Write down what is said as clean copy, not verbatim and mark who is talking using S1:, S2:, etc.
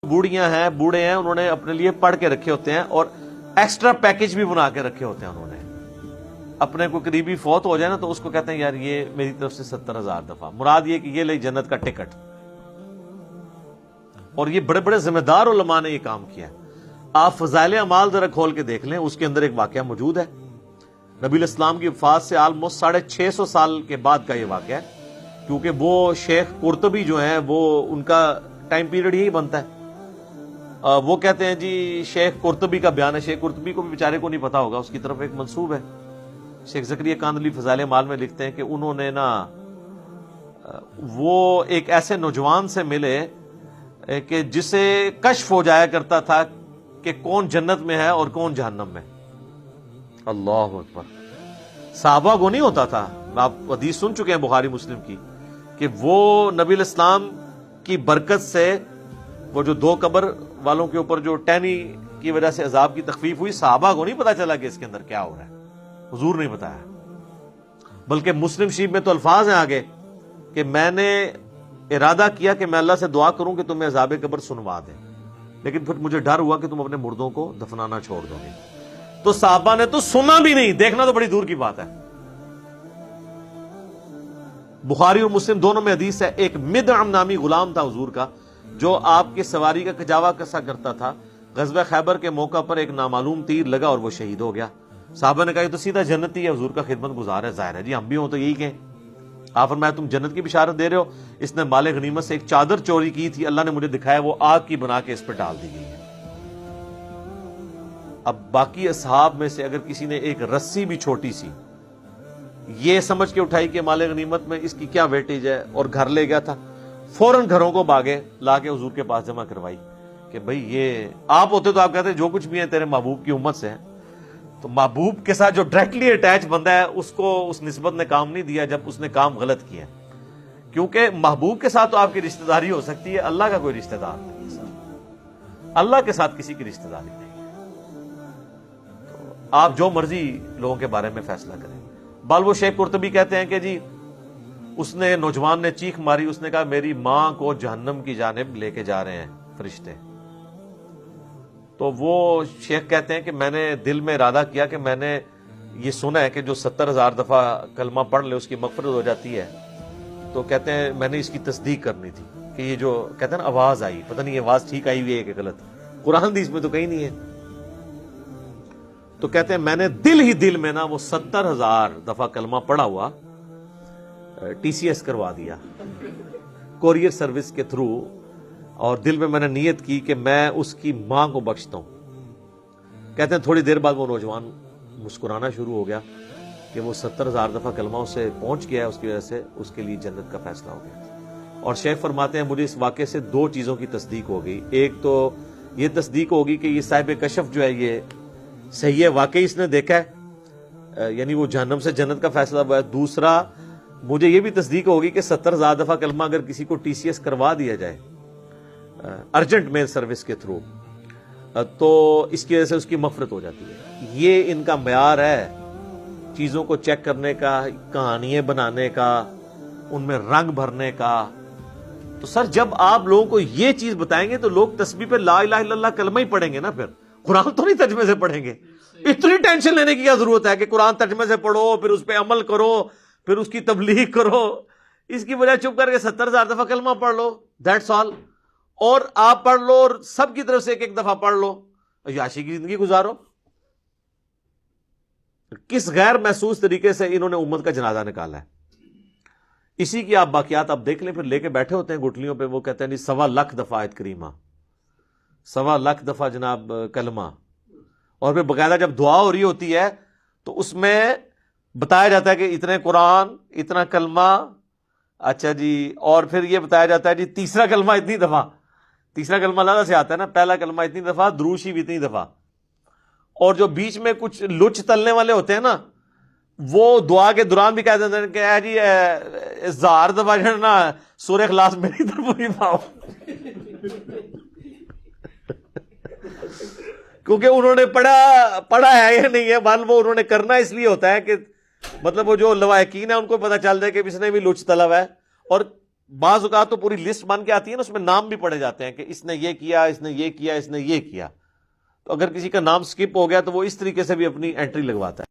S1: بوڑھیاں ہیں بوڑھے ہیں انہوں نے اپنے لیے پڑھ کے رکھے ہوتے ہیں اور ایکسٹرا پیکج بھی بنا کے رکھے ہوتے ہیں. انہوں نے اپنے کوئی قریبی فوت ہو جائے نا تو اس کو کہتے ہیں یار یہ میری طرف سے 70,000 دفعہ, مراد یہ کہ یہ لے جنت کا ٹکٹ. اور یہ بڑے بڑے ذمہ دار علماء نے یہ کام کیا ہے. آپ فضائل اعمال ذرا کھول کے دیکھ لیں, اس کے اندر ایک واقعہ موجود ہے. نبی الاسلام کی وفات سے آلموسٹ 650 سال کے بعد کا یہ واقعہ ہے, کیونکہ وہ شیخ قرطبی جو ہیں وہ ان کا ٹائم پیریڈ یہی بنتا ہے. وہ کہتے ہیں جی شیخ قرطبی کا بیان ہے. شیخ قرطبی کو بھی بیچارے کو نہیں پتا ہوگا, اس کی طرف ایک منسوب ہے. شیخ زکریا کاندھلی فضائل اعمال میں لکھتے ہیں کہ انہوں نے نا وہ ایک ایسے نوجوان سے ملے کہ جسے کشف ہو جایا کرتا تھا کہ کون جنت میں ہے اور کون جہنم میں. اللہ اکبر. صحابہ کو نہیں ہوتا تھا. آپ حدیث سن چکے ہیں بخاری مسلم کی کہ وہ نبی الاسلام کی برکت سے وہ جو 2 قبر والوں کے اوپر جو ٹہنی کی وجہ سے عذاب کی تخفیف ہوئی, صحابہ کو نہیں پتا چلا کہ اس کے اندر کیا ہو رہا ہے. حضور نہیں بتایا. بلکہ مسلم شریف میں تو الفاظ ہیں آگے کہ میں نے ارادہ کیا کہ میں اللہ سے دعا کروں کہ تمہیں عذاب قبر سنوا دیں, لیکن پھر مجھے ڈر ہوا کہ تم اپنے مردوں کو دفنانا چھوڑ دو گے. تو صحابہ نے تو سنا بھی نہیں, دیکھنا تو بڑی دور کی بات ہے. بخاری اور مسلم دونوں میں حدیث ہے. ایک مدعم نامی غلام تھا حضور کا جو آپ کی سواری کا کجاوا کسا کرتا تھا. غزوہ خیبر کے موقع پر ایک نامعلوم تیر لگا اور وہ شہید ہو گیا. صحابہ نے کہا یہ تو سیدھا جنتی ہے, حضور کا خدمت گزار ہے, ظاہر ہے جی ہم بھی ہوں تو یہی کہیں. آپ فرمایا تم جنت کی بشارت دے رہے ہو. اس نے مال غنیمت سے ایک چادر چوری کی تھی, اللہ نے مجھے دکھایا وہ آگ کی بنا کے اس پہ ڈال دی گئی ہے. اب باقی اصحاب میں سے اگر کسی نے ایک رسی بھی چھوٹی سی یہ سمجھ کے اٹھائی کہ مال غنیمت میں اس کی کیا ویٹیج ہے اور گھر لے گیا تھا, فوراً گھروں کو بھاگے لا کے حضور کے پاس جمع کروائی کہ بھئی یہ آپ ہوتے تو آپ کہتے جو کچھ بھی ہیں تیرے محبوب کی امت سے ہیں. تو محبوب کے ساتھ جو ڈائریکٹلی اٹیچ بندہ ہے اس کو اس نسبت نے کام نہیں دیا جب اس نے کام غلط کیا, کیونکہ محبوب کے ساتھ تو آپ کی رشتہ داری ہو سکتی ہے, اللہ کا کوئی رشتہ دار نہیں ہے. اللہ کے ساتھ کسی کی رشتہ داری نہیں ہے. تو آپ جو مرضی لوگوں کے بارے میں فیصلہ کریں. بال وہ شیخ قرطبی کہتے ہیں کہ جی اس نے نوجوان نے چیخ ماری, اس نے کہا میری ماں کو جہنم کی جانب لے کے جا رہے ہیں فرشتے. تو وہ شیخ کہتے ہیں کہ میں نے دل میں ارادہ کیا کہ میں نے یہ سنا ہے کہ جو 70,000 دفعہ کلمہ پڑھ لے اس کی مغفرت ہو جاتی ہے. تو کہتے ہیں میں نے اس کی تصدیق کرنی تھی کہ یہ جو کہتے ہیں نا آواز آئی, پتہ نہیں یہ آواز ٹھیک آئی ہوئی ہے کہ غلط, قرآن حدیث میں تو کہیں نہیں ہے. تو کہتے ہیں میں نے دل میں نا وہ 70,000 دفعہ کلمہ پڑھا ہوا TCS کروا دیا کوریئر سروس کے تھرو, اور دل میں نے نیت کی کہ میں اس کی ماں کو بخشتا ہوں. کہتے ہیں تھوڑی دیر بعد وہ نوجوان مسکرانا شروع ہو گیا کہ وہ 70,000 دفعہ کلمہ اسے پہنچ گیا ہے, اس کی وجہ سے اس کے لیے جنت کا فیصلہ ہو گیا. اور شیخ فرماتے ہیں مجھے اس واقعے سے 2 چیزوں کی تصدیق ہو گئی. ایک تو یہ تصدیق ہوگی کہ یہ صاحب کشف جو ہے یہ صحیح ہے, واقعی اس نے دیکھا ہے, یعنی وہ جہنم سے جنت کا فیصلہ ہوا ہے. دوسرا مجھے یہ بھی تصدیق ہوگی کہ 70,000 دفعہ کلمہ اگر کسی کو TCS کروا دیا جائے ارجنٹ میل سروس کے تھرو تو اس کی وجہ سے اس کی مغفرت ہو جاتی ہے. یہ ان کا معیار ہے چیزوں کو چیک کرنے کا, کہانیاں بنانے کا, ان میں رنگ بھرنے کا. تو سر جب آپ لوگوں کو یہ چیز بتائیں گے تو لوگ تسبیح پہ لا الہ الا اللہ کلمہ ہی پڑھیں گے نا, پھر قرآن تو نہیں ترجمے سے پڑھیں گے. اتنی ٹینشن لینے کی کیا ضرورت ہے کہ قرآن ترجمے سے پڑھو پھر اس پہ عمل کرو پھر اس کی تبلیغ کرو. اس کی بجائے چپ کر کے 70,000 دفعہ کلمہ پڑھ لو, دیٹس آل. اور آپ پڑھ لو اور سب کی طرف سے ایک دفعہ پڑھ لو, عیاشی کی زندگی گزارو. کس غیر محسوس طریقے سے انہوں نے امت کا جنازہ نکالا ہے. اسی کی آپ باقیات آپ دیکھ لیں, پھر لے کے بیٹھے ہوتے ہیں گٹلیوں پہ, وہ کہتے ہیں جی 1.25 دفعہ آیت کریمہ, 1.25 دفعہ جناب کلمہ, اور پھر باقاعدہ جب دعا ہو رہی ہوتی ہے تو اس میں بتایا جاتا ہے کہ اتنے قرآن اتنا کلمہ, اچھا جی, اور پھر یہ بتایا جاتا ہے جی تیسرا کلمہ اتنی دفعہ. تیسرا کلمہ اللہ سے آتا ہے نا, پہلا کلمہ اتنی دفعہ, دروش شریف اتنی دفعہ. اور جو بیچ میں کچھ لچ تلنے والے ہوتے ہیں نا وہ دعا کے دوران بھی کہہ دیتے ہیں کہ اے جی 1000 دفعہ جو ہے نا سورہ اخلاص میری طرف پوری پاؤ. کیونکہ انہوں نے پڑھا ہے یا نہیں ہے, بال وہ انہوں نے کرنا اس لیے ہوتا ہے کہ مطلب وہ جو لواحقین ہیں ان کو پتہ چل جائے کہ اس نے بھی لچ طلب ہے. اور بعض اوقات تو پوری لسٹ بن کے آتی ہے نا، اس میں نام بھی پڑے جاتے ہیں کہ اس نے یہ کیا، اس نے یہ کیا، اس نے یہ کیا. تو اگر کسی کا نام سکپ ہو گیا تو وہ اس طریقے سے بھی اپنی انٹری لگواتا ہے.